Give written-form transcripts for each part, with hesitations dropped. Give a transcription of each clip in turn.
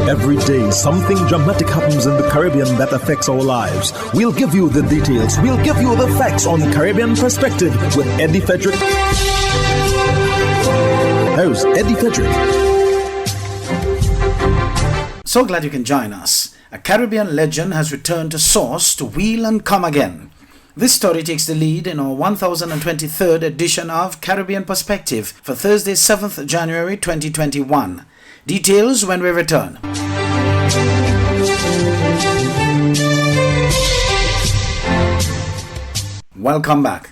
Every day, something dramatic happens in the Caribbean that affects our lives. We'll give you the details. We'll give you the facts on Caribbean Perspective with Eddie Frederick. Here's Eddie Frederick. So glad you can join us. A Caribbean legend has returned to source to wheel and come again. This story takes the lead in our 1023rd edition of Caribbean Perspective for Thursday, 7th January 2021. Details when we return. Welcome back.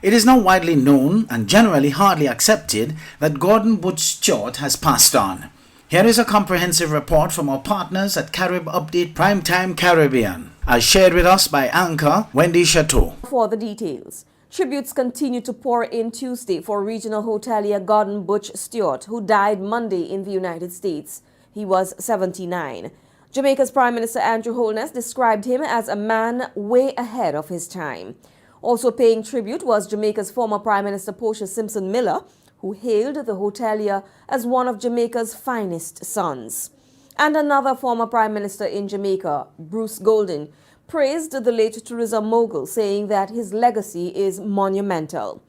It is now widely known and generally hardly accepted that Gordon Butch Stewart has passed on. Here is a comprehensive report from our partners at Carib Update Primetime Caribbean, as shared with us by anchor Wendy Chateau. For the details, tributes continue to pour in Tuesday for regional hotelier Gordon Butch Stewart, who died Monday in the United States. He was 79. Jamaica's Prime Minister Andrew Holness described him as a man way ahead of his time. Also paying tribute was Jamaica's former Prime Minister Portia Simpson Miller, who hailed the hotelier as one of Jamaica's finest sons. And another former Prime Minister in Jamaica, Bruce Golding, praised the late tourism mogul, saying that his legacy is monumental.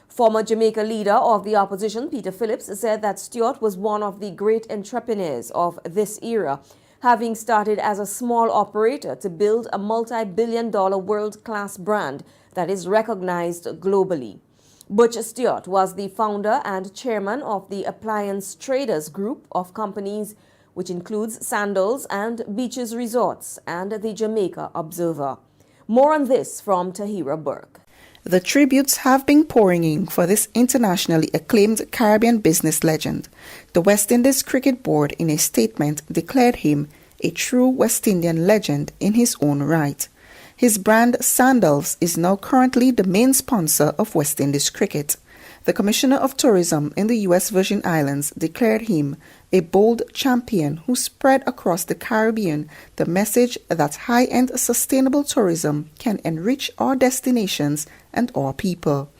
Former Jamaica leader of the opposition, Peter Phillips, said that Stewart was one of the great entrepreneurs of this era, having started as a small operator to build a multi-billion-dollar world-class brand that is recognized globally. Butch Stewart was the founder and chairman of the Appliance Traders Group of companies, which includes Sandals and Beaches Resorts and the Jamaica Observer. More on this from Tahira Burke. The tributes have been pouring in for this internationally acclaimed Caribbean business legend. The West Indies Cricket Board, in a statement, declared him a true West Indian legend in his own right. His brand Sandals is now currently the main sponsor of West Indies cricket. The Commissioner of Tourism in the U.S. Virgin Islands declared him a bold champion who spread across the Caribbean the message that high-end sustainable tourism can enrich our destinations and our people.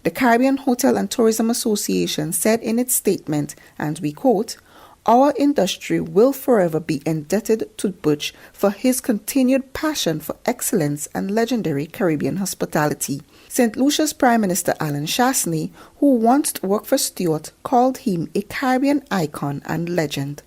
The Caribbean Hotel and Tourism Association said in its statement, and we quote, "Our industry will forever be indebted to Butch for his continued passion for excellence and legendary Caribbean hospitality." St. Lucia's Prime Minister Alan Chasney, who once worked for Stewart, called him a Caribbean icon and legend.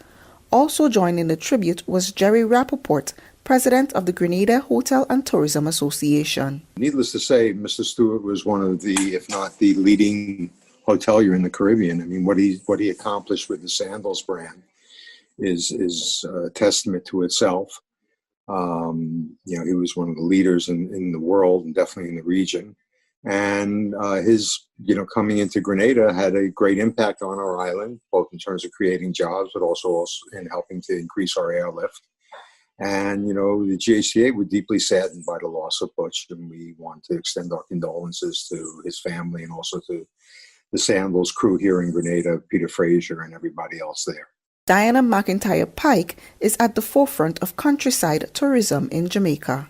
Also joining the tribute was Jerry Rappaport, president of the Grenada Hotel and Tourism Association. Needless to say, Mr. Stewart was one of the, if not the leading hotelier in the Caribbean. I mean, what he accomplished with the Sandals brand is a testament to itself. He was one of the leaders in the world and definitely in the region. And his, coming into Grenada had a great impact on our island, both in terms of creating jobs, but also in helping to increase our airlift. And, the GHCA were deeply saddened by the loss of Butch, and we want to extend our condolences to his family and also to the Sandals crew here in Grenada, Peter Fraser and everybody else there. Diana McIntyre Pike is at the forefront of countryside tourism in Jamaica.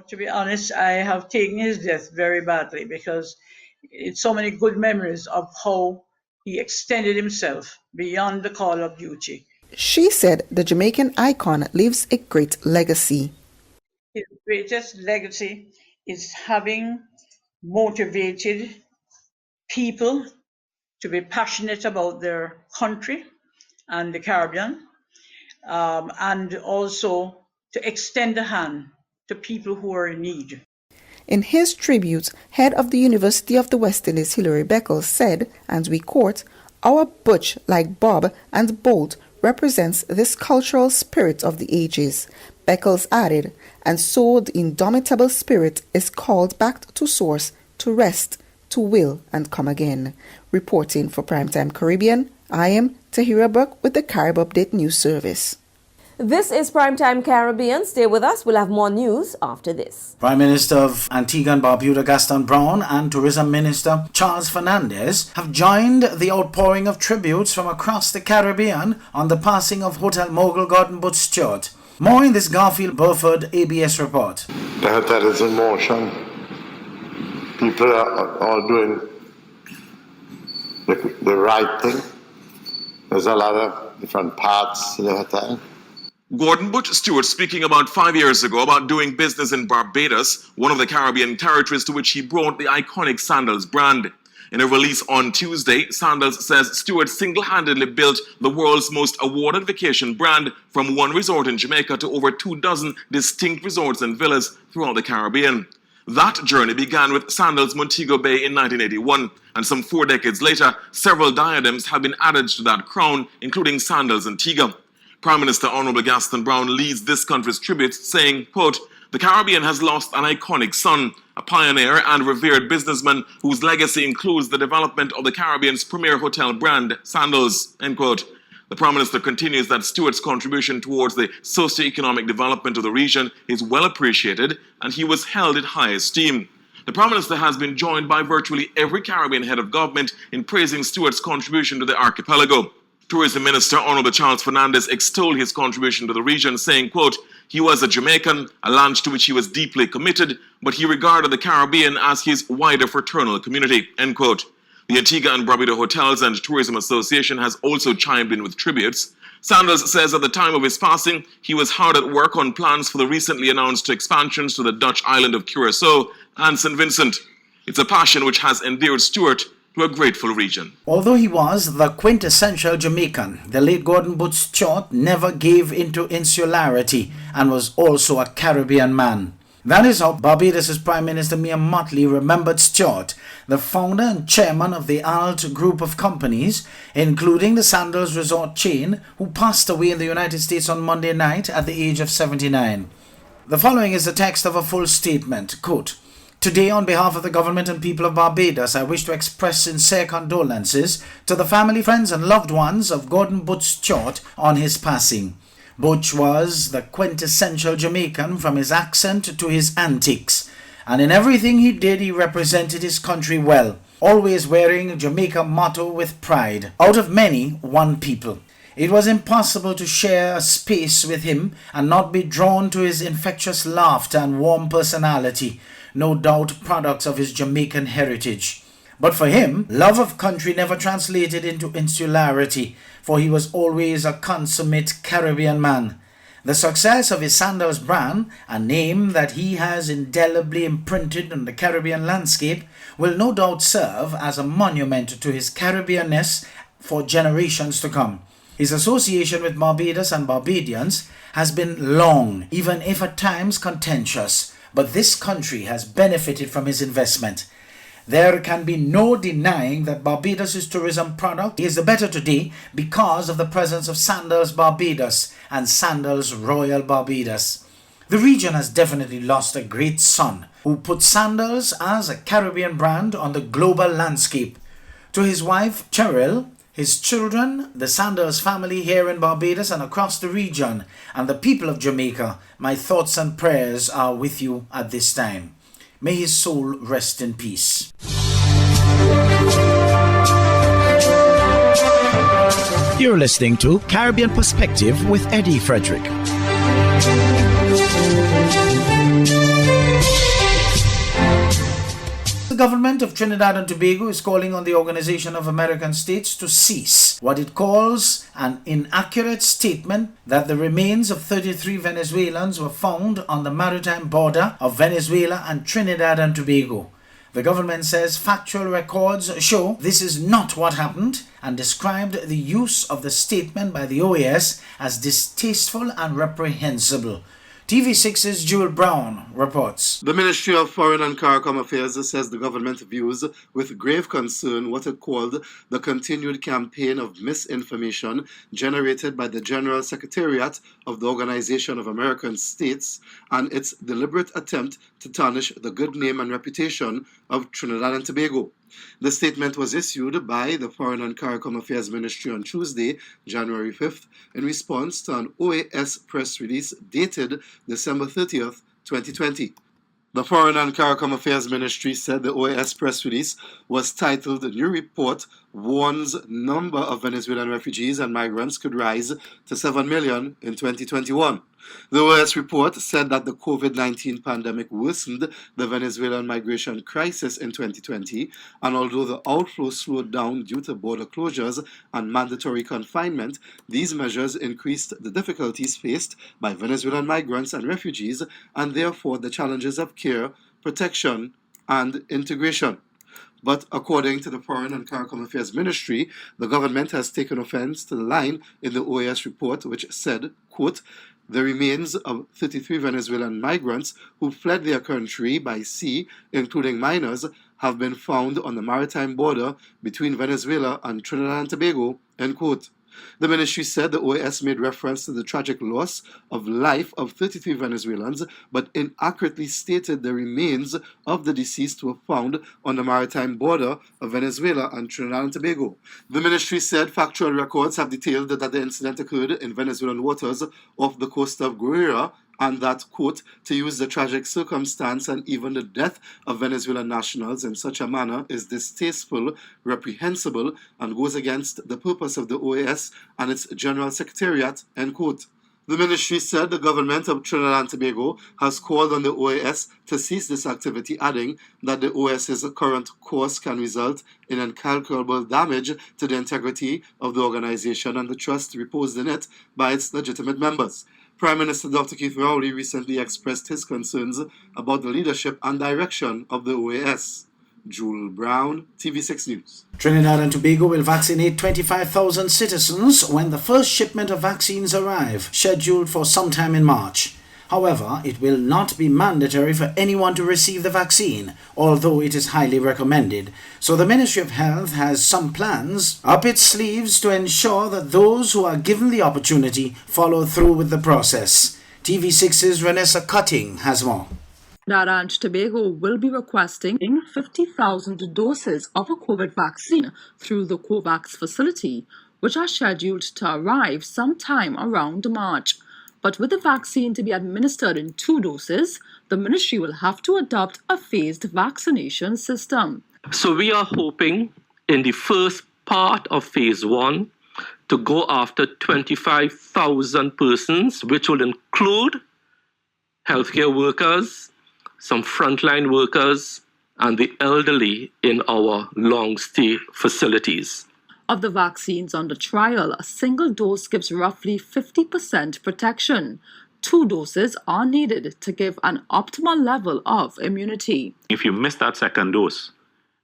To be honest, I have taken his death very badly because it's so many good memories of how he extended himself beyond the call of duty. She said the Jamaican icon leaves a great legacy. His greatest legacy is having motivated people to be passionate about their country and the Caribbean, and also to extend a hand to people who are in need. In his tribute, head of the University of the West Indies, Hilary Beckles, said, and we quote, "Our Butch, like Bob and Bolt, represents this cultural spirit of the ages." Beckles added, "And so the indomitable spirit is called back to source, to rest, to will and come again." Reporting for Primetime Caribbean, I am Tahira Burke with the Carib Update News Service. This is Primetime Caribbean. Stay with us. We'll have more news after this. Prime Minister of Antigua and Barbuda Gaston Brown and Tourism Minister Charles Fernandez have joined the outpouring of tributes from across the Caribbean on the passing of hotel mogul Gordon Butch Stewart. More in this Garfield Burford ABS report. The hotel is in motion. People are all doing the right thing. There's a lot of different parts to the hotel. Gordon Butch Stewart speaking about 5 years ago about doing business in Barbados, one of the Caribbean territories to which he brought the iconic Sandals brand. In a release on Tuesday, Sandals says Stewart single-handedly built the world's most awarded vacation brand from one resort in Jamaica to over 24 distinct resorts and villas throughout the Caribbean. That journey began with Sandals Montego Bay in 1981, and some 4 decades later, several diadems have been added to that crown, including Sandals Antigua. Prime Minister Honorable Gaston Brown leads this country's tributes, saying, quote, "The Caribbean has lost an iconic son, a pioneer and revered businessman whose legacy includes the development of the Caribbean's premier hotel brand, Sandals," end quote. The Prime Minister continues that Stewart's contribution towards the socio-economic development of the region is well appreciated and he was held in high esteem. The Prime Minister has been joined by virtually every Caribbean head of government in praising Stewart's contribution to the archipelago. Tourism Minister Honorable Charles Fernandez extolled his contribution to the region, saying, quote, "He was a Jamaican, a land to which he was deeply committed, but he regarded the Caribbean as his wider fraternal community," end quote. The Antigua and Barbuda Hotels and Tourism Association has also chimed in with tributes. Sanders says at the time of his passing, he was hard at work on plans for the recently announced expansions to the Dutch island of Curacao and St. Vincent. It's a passion which has endeared Stewart to a grateful region. Although he was the quintessential Jamaican, the late Gordon Butch Stewart never gave into insularity and was also a Caribbean man. That is how Barbados' Prime Minister Mia Mottley remembered Stewart, the founder and chairman of the ALT group of companies, including the Sandals Resort chain, who passed away in the United States on Monday night at the age of 79. The following is the text of a full statement, quote, "Today, on behalf of the government and people of Barbados, I wish to express sincere condolences to the family, friends and loved ones of Gordon Butch Stewart on his passing. Butch was the quintessential Jamaican from his accent to his antics, and in everything he did he represented his country well, always wearing a Jamaica motto with pride, out of many, one people. It was impossible to share a space with him and not be drawn to his infectious laughter and warm personality, no doubt products of his Jamaican heritage. But for him, love of country never translated into insularity, for he was always a consummate Caribbean man. The success of his Sandals brand, a name that he has indelibly imprinted on the Caribbean landscape, will no doubt serve as a monument to his Caribbeanness for generations to come. His association with Barbados and Barbadians has been long, even if at times contentious, but this country has benefited from his investment. There can be no denying that Barbados' tourism product is the better today because of the presence of Sandals Barbados and Sandals Royal Barbados. The region has definitely lost a great son who put Sandals as a Caribbean brand on the global landscape. To his wife, Cheryl, his children, the Sandals family here in Barbados and across the region, and the people of Jamaica, my thoughts and prayers are with you at this time. May his soul rest in peace. You're listening to Caribbean Perspective with Eddie Frederick. The government of Trinidad and Tobago is calling on the Organization of American States to cease what it calls an inaccurate statement that the remains of 33 Venezuelans were found on the maritime border of Venezuela and Trinidad and Tobago. The government says factual records show this is not what happened and described the use of the statement by the OAS as distasteful and reprehensible. TV6's Jewel Brown reports. The Ministry of Foreign and CARICOM Affairs says the government views with grave concern what it called the continued campaign of misinformation generated by the General Secretariat of the Organization of American States and its deliberate attempt to tarnish the good name and reputation of Trinidad and Tobago. The statement was issued by the Foreign and CARICOM Affairs Ministry on Tuesday, January 5th, in response to an OAS press release dated December 30th, 2020. The Foreign and CARICOM Affairs Ministry said the OAS press release was titled "The New Report Warns Number of Venezuelan Refugees and Migrants Could Rise to 7 million in 2021. The OAS report said that the COVID-19 pandemic worsened the Venezuelan migration crisis in 2020, and although the outflow slowed down due to border closures and mandatory confinement, these measures increased the difficulties faced by Venezuelan migrants and refugees, and therefore the challenges of care, protection, and integration. But according to the Foreign and CARICOM Affairs Ministry, the government has taken offense to the line in the OAS report which said, quote, "The remains of 33 Venezuelan migrants who fled their country by sea, including minors, have been found on the maritime border between Venezuela and Trinidad and Tobago," end quote. The ministry said the OAS made reference to the tragic loss of life of 33 Venezuelans, but inaccurately stated the remains of the deceased were found on the maritime border of Venezuela and Trinidad and Tobago. The ministry said factual records have detailed that the incident occurred in Venezuelan waters off the coast of Guerrero, and that, quote, "to use the tragic circumstance and even the death of Venezuelan nationals in such a manner is distasteful, reprehensible, and goes against the purpose of the OAS and its General Secretariat," end quote. The ministry said the government of Trinidad and Tobago has called on the OAS to cease this activity, adding that the OAS's current course can result in incalculable damage to the integrity of the organization and the trust reposed in it by its legitimate members. Prime Minister Dr. Keith Rowley recently expressed his concerns about the leadership and direction of the OAS. Jewel Brown, TV6 News. Trinidad and Tobago will vaccinate 25,000 citizens when the first shipment of vaccines arrive, scheduled for sometime in March. However, it will not be mandatory for anyone to receive the vaccine, although it is highly recommended. So the Ministry of Health has some plans up its sleeves to ensure that those who are given the opportunity follow through with the process. TV6's Renessa Cutting has more. Trinidad and Tobago will be requesting 50,000 doses of a COVID vaccine through the COVAX facility, which are scheduled to arrive sometime around March. But with the vaccine to be administered in 2 doses, the ministry will have to adopt a phased vaccination system. So we are hoping in the first part of phase 1 to go after 25,000 persons, which will include healthcare workers, some frontline workers, and the elderly in our long-stay facilities. Of the vaccines under trial, a single dose gives roughly 50% protection. 2 doses are needed to give an optimal level of immunity. If you miss that second dose,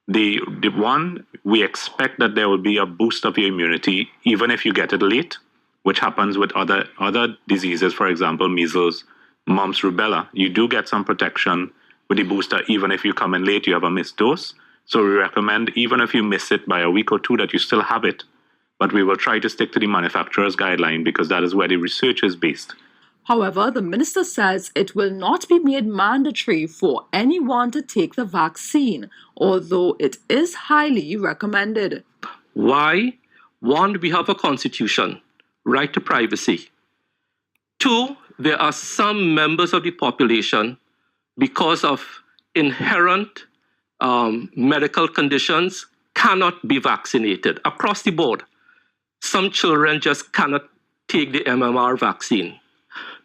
the one, we expect that there will be a boost of your immunity, even if you get it late, which happens with other diseases, for example, measles, mumps, rubella. You do get some protection with the booster, even if you come in late, you have a missed dose. So we recommend, even if you miss it by a week or 2, that you still have it. But we will try to stick to the manufacturer's guideline because that is where the research is based. However, the minister says it will not be made mandatory for anyone to take the vaccine, although it is highly recommended. Why? 1, we have a constitution, right to privacy. 2, there are some members of the population, because of inherent medical conditions, cannot be vaccinated across the board. Some children just cannot take the MMR vaccine.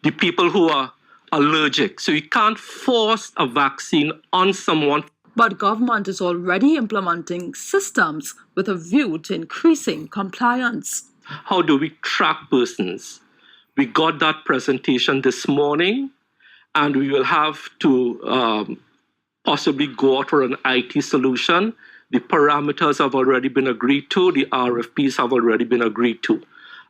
The people who are allergic, so you can't force a vaccine on someone. But government is already implementing systems with a view to increasing compliance. How do we track persons? We got that presentation this morning, and we will have to possibly go out for an IT solution. The parameters have already been agreed to. The RFPs have already been agreed to.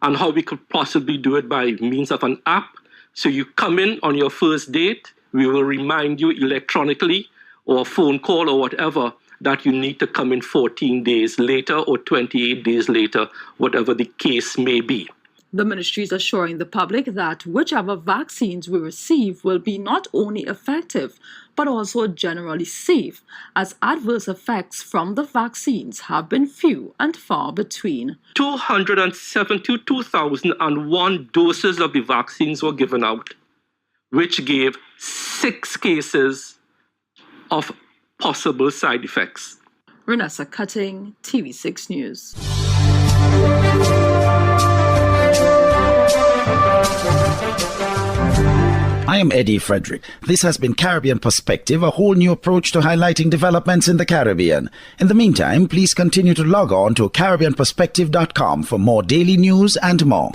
And how we could possibly do it by means of an app. So you come in on your first date, we will remind you electronically or a phone call or whatever that you need to come in 14 days later or 28 days later, whatever the case may be. The ministry is assuring the public that whichever vaccines we receive will be not only effective, but also generally safe, as adverse effects from the vaccines have been few and far between. 272,001 doses of the vaccines were given out, which gave 6 cases of possible side effects. Renessa Cutting, TV6 News. I am Eddie Frederick. This has been Caribbean Perspective, a whole new approach to highlighting developments in the Caribbean. In the meantime, please continue to log on to CaribbeanPerspective.com for more daily news and more.